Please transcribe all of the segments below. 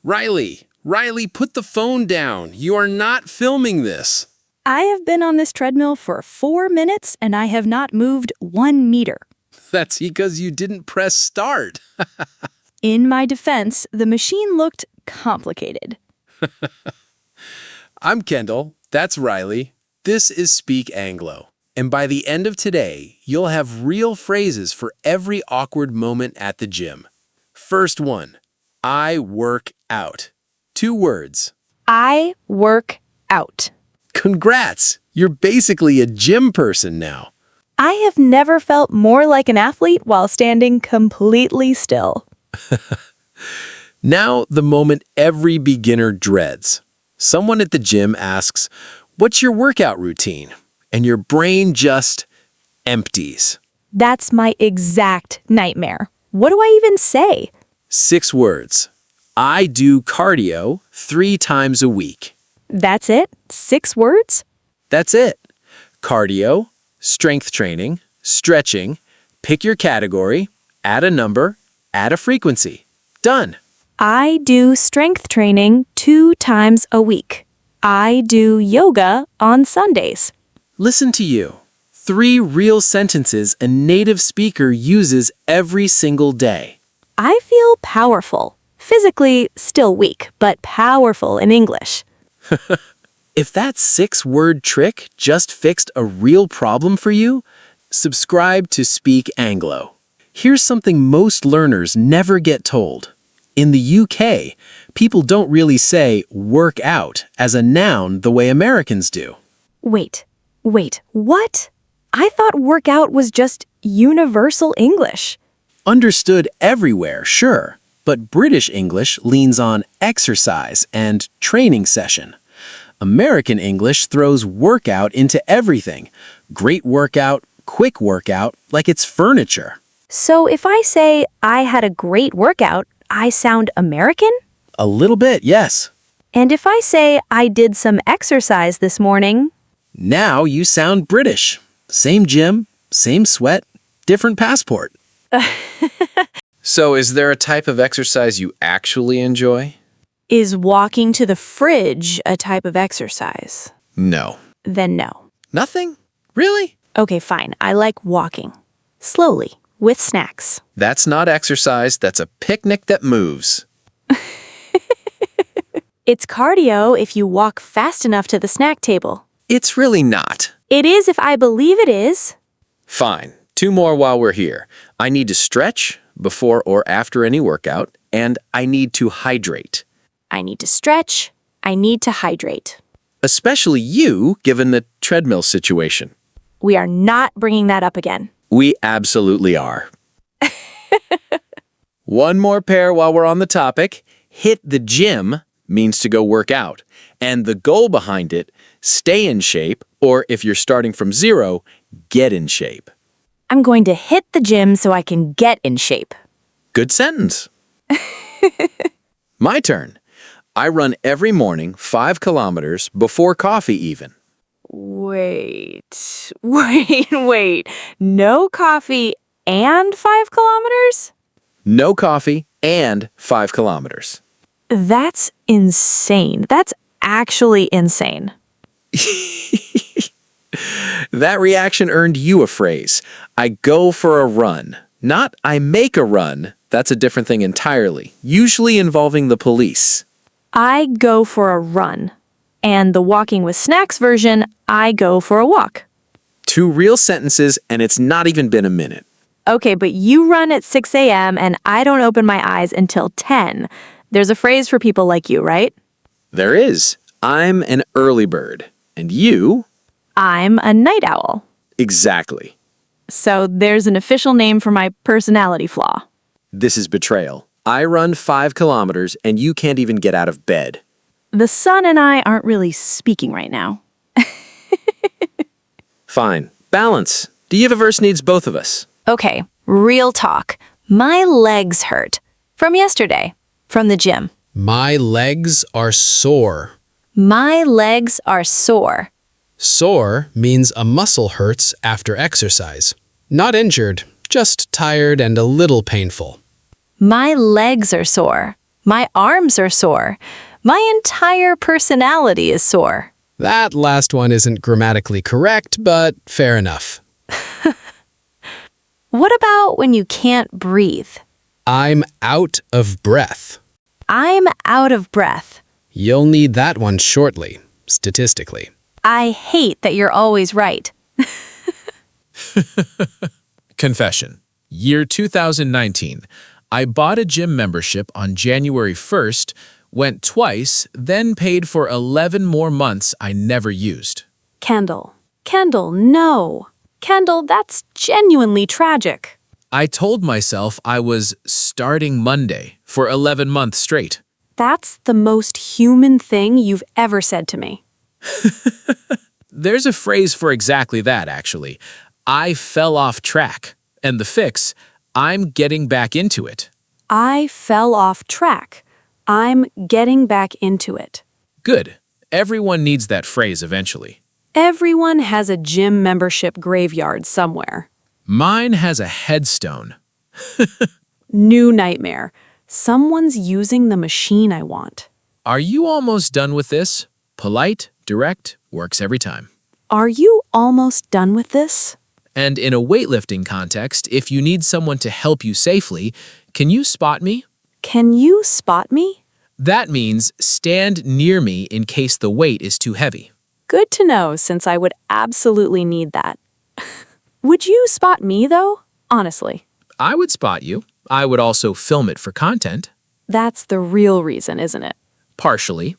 Riley, put the phone down. You are not filming this. I have been on this treadmill for 4 minutes and I have not moved 1 meter. That's because you didn't press start. In my defense, the machine looked complicated. I'm Kendall. That's Riley. This is Speak Anglo. And by the end of today, you'll have real phrases for every awkward moment at the gym. First one, I work out. 2 words. I work out. Congrats! You're basically a gym person now. I have never felt more like an athlete while standing completely still. Now, the moment every beginner dreads. Someone at the gym asks, "What's your workout routine?" And your brain just empties. That's my exact nightmare. What do I even say? 6 words. I do cardio 3 times a week. That's it? 6 words? That's it. Cardio, strength training, stretching, pick your category, add a number, add a frequency. Done. I do strength training 2 times a week. I do yoga on Sundays. Listen to you. 3 real sentences a native speaker uses every single day. I feel powerful. Physically, still weak, but powerful in English. If that 6-word trick just fixed a real problem for you, subscribe to Speak Anglo. Here's something most learners never get told. In the UK, people don't really say work out as a noun the way Americans do. Wait, what? I thought workout was just universal English. Understood everywhere, sure, but British English leans on exercise and training session. American English throws workout into everything. Great workout, quick workout, like it's furniture. So if I say I had a great workout, I sound American? A little bit, yes. And if I say I did some exercise this morning? Now you sound British. Same gym, same sweat, different passport. So is there a type of exercise you actually enjoy? Is walking to the fridge a type of exercise? No. Then no. Nothing? Really? Okay, fine. I like walking. Slowly, with snacks. That's not exercise, that's a picnic that moves. It's cardio if you walk fast enough to the snack table. It's really not. It is if I believe it is. Fine. 2 more while we're here. I need to stretch before or after any workout, and I need to hydrate. I need to stretch. I need to hydrate. Especially you, given the treadmill situation. We are not bringing that up again. We absolutely are. 1 more pair while we're on the topic. Hit the gym means to go work out. And the goal behind it, stay in shape, or if you're starting from 0, get in shape. I'm going to hit the gym so I can get in shape. Good sentence. My turn. I run every morning 5 kilometers before coffee even. Wait. No coffee and 5 kilometers? No coffee and 5 kilometers. That's insane. That's actually insane. That reaction earned you a phrase. I go for a run. Not I make a run. That's a different thing entirely, usually involving the police. I go for a run. And the walking with snacks version, I go for a walk. 2 real sentences, and it's not even been a minute. Okay, but you run at 6 a.m. and I don't open my eyes until 10. There's a phrase for people like you, right? There is. I'm an early bird. And you? I'm a night owl. Exactly. So there's an official name for my personality flaw. This is betrayal. I run 5 kilometers, and you can't even get out of bed. The sun and I aren't really speaking right now. Fine. Balance. The universe needs both of us. Okay, real talk. My legs hurt. From yesterday. From the gym. My legs are sore. My legs are sore. Sore means a muscle hurts after exercise. Not injured, just tired and a little painful. My legs are sore. My arms are sore. My entire personality is sore. That last one isn't grammatically correct, but fair enough. What about when you can't breathe? I'm out of breath. I'm out of breath. You'll need that one shortly, statistically. I hate that you're always right. Confession. Year 2019. I bought a gym membership on January 1st, went twice, then paid for 11 more months I never used. Kendall. Kendall, no. Kendall, that's genuinely tragic. I told myself I was starting Monday for 11 months straight. That's the most human thing you've ever said to me. There's a phrase for exactly that, actually. I fell off track. And the fix, I'm getting back into it. I fell off track. I'm getting back into it. Good. Everyone needs that phrase eventually. Everyone has a gym membership graveyard somewhere. Mine has a headstone. New nightmare. Someone's using the machine I want. Are you almost done with this? Polite, direct, works every time. Are you almost done with this? And in a weightlifting context, if you need someone to help you safely, can you spot me? Can you spot me? That means stand near me in case the weight is too heavy. Good to know, since I would absolutely need that. Would you spot me, though? Honestly. I would spot you. I would also film it for content. That's the real reason, isn't it? Partially.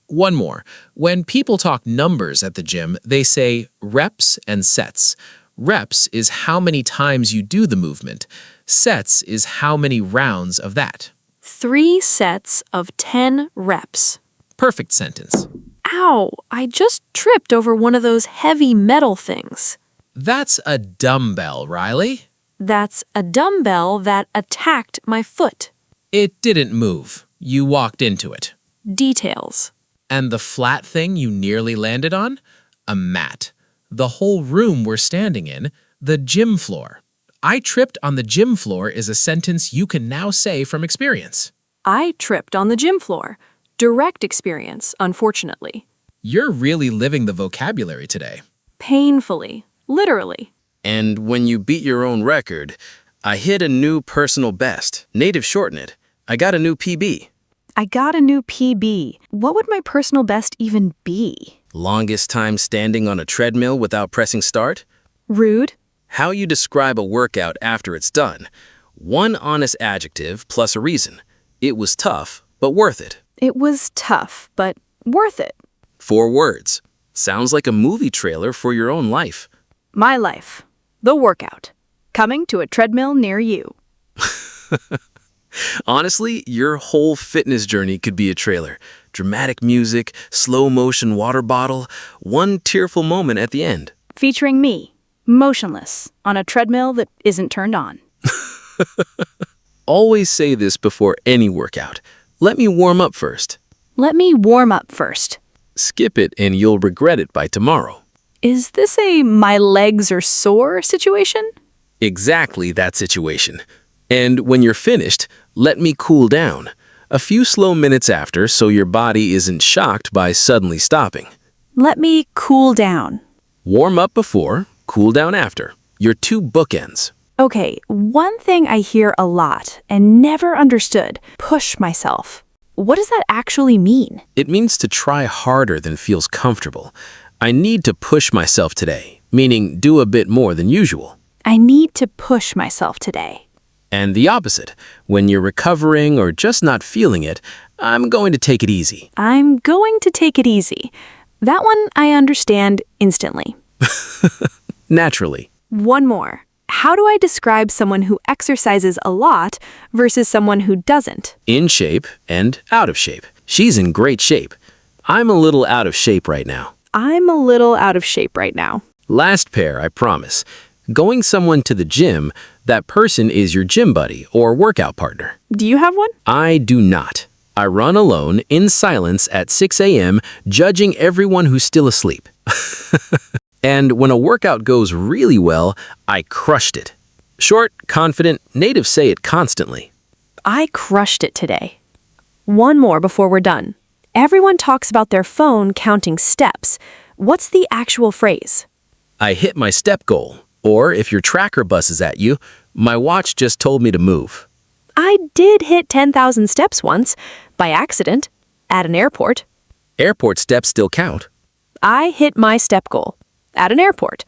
One more. When people talk numbers at the gym, they say reps and sets. Reps is how many times you do the movement. Sets is how many rounds of that. 3 sets of 10 reps. Perfect sentence. Ow, I just tripped over one of those heavy metal things. That's a dumbbell, Riley. That's a dumbbell that attacked my foot. It didn't move. You walked into it. Details. And the flat thing you nearly landed on? A mat. The whole room we're standing in, the gym floor. I tripped on the gym floor is a sentence you can now say from experience. I tripped on the gym floor. Direct experience, unfortunately. You're really living the vocabulary today. Painfully. Literally. And when you beat your own record, I hit a new personal best. Native shorten it. I got a new PB. I got a new PB. What would my personal best even be? Longest time standing on a treadmill without pressing start? Rude. How you describe a workout after it's done. One honest adjective plus a reason. It was tough, but worth it. It was tough, but worth it. 4 words. Sounds like a movie trailer for your own life. My life. The workout. Coming to a treadmill near you. Honestly, your whole fitness journey could be a trailer. Dramatic music, slow motion water bottle, one tearful moment at the end. Featuring me, motionless, on a treadmill that isn't turned on. Always say this before any workout. Let me warm up first. Let me warm up first. Skip it and you'll regret it by tomorrow. Is this a my legs are sore situation? Exactly that situation. And when you're finished, let me cool down. A few slow minutes after so your body isn't shocked by suddenly stopping. Let me cool down. Warm up before, cool down after. Your 2 bookends. Okay, one thing I hear a lot and never understood, push myself. What does that actually mean? It means to try harder than feels comfortable. I need to push myself today, meaning do a bit more than usual. I need to push myself today. And the opposite, when you're recovering or just not feeling it, I'm going to take it easy. I'm going to take it easy. That one I understand instantly. Naturally. One more. How do I describe someone who exercises a lot versus someone who doesn't? In shape and out of shape. She's in great shape. I'm a little out of shape right now. I'm a little out of shape right now. Last pair, I promise. Going someone to the gym, that person is your gym buddy or workout partner. Do you have one? I do not. I run alone in silence at 6 a.m., judging everyone who's still asleep. And when a workout goes really well, I crushed it. Short, confident, natives say it constantly. I crushed it today. One more before we're done. Everyone talks about their phone counting steps. What's the actual phrase? I hit my step goal. Or if your tracker buses at you, my watch just told me to move. I did hit 10,000 steps once, by accident, at an airport. Airport steps still count. I hit my step goal, at an airport,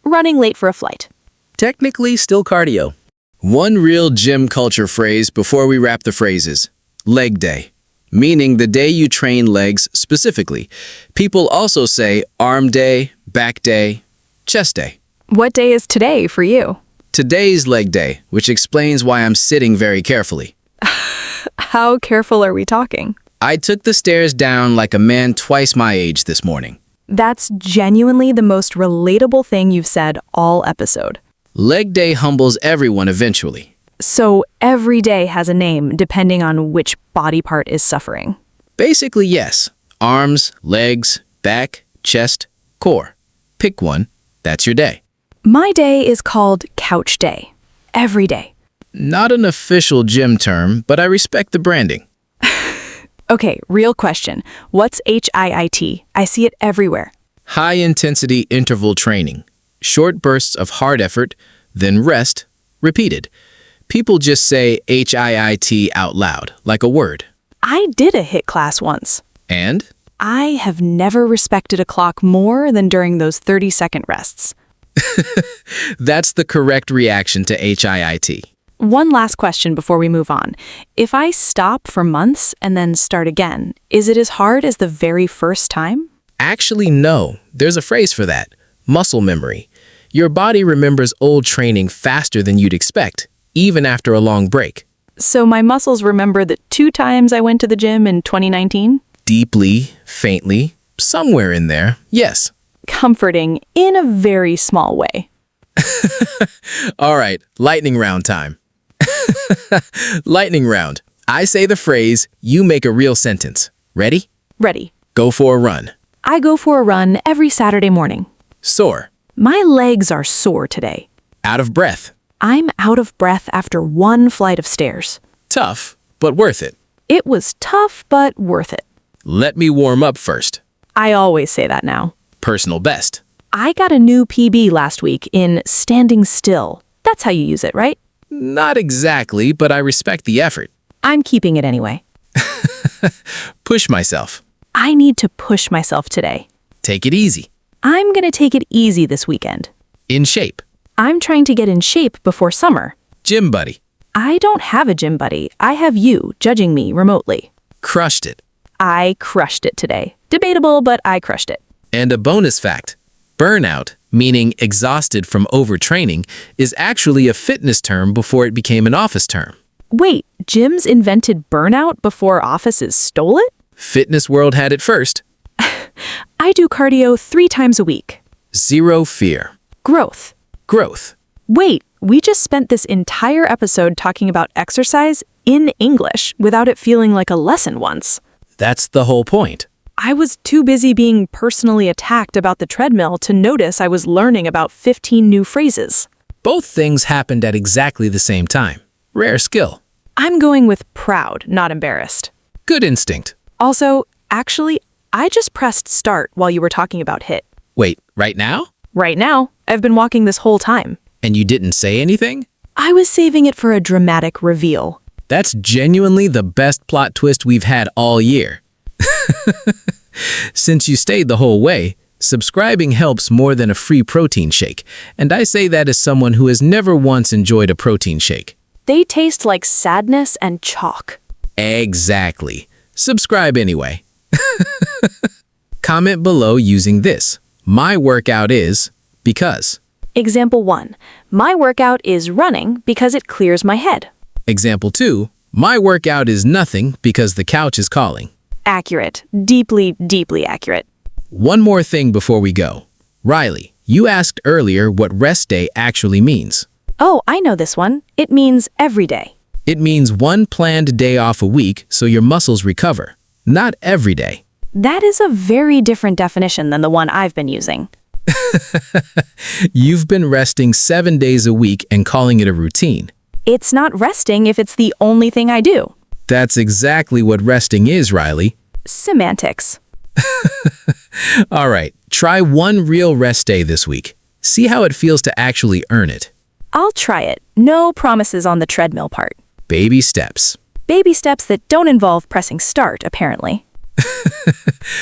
running late for a flight. Technically still cardio. One real gym culture phrase before we wrap the phrases. Leg day. Meaning the day you train legs specifically. People also say arm day, back day, chest day. What day is today for you? Today's leg day, which explains why I'm sitting very carefully. How careful are we talking? I took the stairs down like a man twice my age this morning. That's genuinely the most relatable thing you've said all episode. Leg day humbles everyone eventually. So every day has a name depending on which body part is suffering. Basically, yes. Arms, legs, back, chest, core. Pick one. That's your day. My day is called couch day. Every day. Not an official gym term, but I respect the branding. Okay, real question. What's HIIT? I see it everywhere. High-intensity interval training. Short bursts of hard effort, then rest, repeated. People just say HIIT out loud, like a word. I did a HIIT class once. And? I have never respected a clock more than during those 30-second rests. That's the correct reaction to HIIT. One last question before we move on. If I stop for months and then start again, is it as hard as the very first time? Actually, no. There's a phrase for that. Muscle memory. Your body remembers old training faster than you'd expect, even after a long break. So my muscles remember the 2 times I went to the gym in 2019? Deeply, faintly, somewhere in there, yes. Comforting in a very small way. All right, lightning round time. Lightning round. I say the phrase, you make a real sentence. Ready? Ready. Go for a run. I go for a run every Saturday morning. Sore. My legs are sore today. Out of breath. I'm out of breath after one flight of stairs. Tough, but worth it. It was tough, but worth it. Let me warm up first. I always say that now. Personal best. I got a new PB last week in standing still. That's how you use it, right? Not exactly, but I respect the effort. I'm keeping it anyway. Push myself. I need to push myself today. Take it easy. I'm gonna take it easy this weekend. In shape. I'm trying to get in shape before summer. Gym buddy. I don't have a gym buddy. I have you judging me remotely. Crushed it. I crushed it today. Debatable, but I crushed it. And a bonus fact. Burnout, meaning exhausted from overtraining, is actually a fitness term before it became an office term. Wait, gyms invented burnout before offices stole it? Fitness world had it first. I do cardio 3 times a week. Zero fear. Growth. Growth. Wait, we just spent this entire episode talking about exercise in English without it feeling like a lesson once. That's the whole point. I was too busy being personally attacked about the treadmill to notice I was learning about 15 new phrases. Both things happened at exactly the same time. Rare skill. I'm going with proud, not embarrassed. Good instinct. Also, actually, I just pressed start while you were talking about HIIT. Wait, right now? Right now, I've been walking this whole time. And you didn't say anything? I was saving it for a dramatic reveal. That's genuinely the best plot twist we've had all year. Since you stayed the whole way, subscribing helps more than a free protein shake, and I say that as someone who has never once enjoyed a protein shake. They taste like sadness and chalk. Exactly. Subscribe anyway. Comment below using this. My workout is because. Example 1. My workout is running because it clears my head. Example 2. My workout is nothing because the couch is calling. Accurate. Deeply, deeply accurate. One more thing before we go. Riley, you asked earlier what rest day actually means. Oh, I know this one. It means every day. It means one planned day off a week so your muscles recover, not every day. That is a very different definition than the one I've been using. You've been resting 7 days a week and calling it a routine. It's not resting if it's the only thing I do. That's exactly what resting is, Riley. Semantics. All right, try one real rest day this week. See how it feels to actually earn it. I'll try it. No promises on the treadmill part. Baby steps. Baby steps that don't involve pressing start, apparently.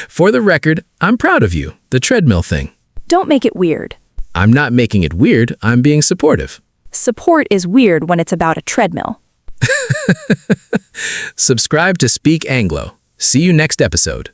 For the record, I'm proud of you, the treadmill thing. Don't make it weird. I'm not making it weird, I'm being supportive. Support is weird when it's about a treadmill. Subscribe to Speak Anglo. See you next episode.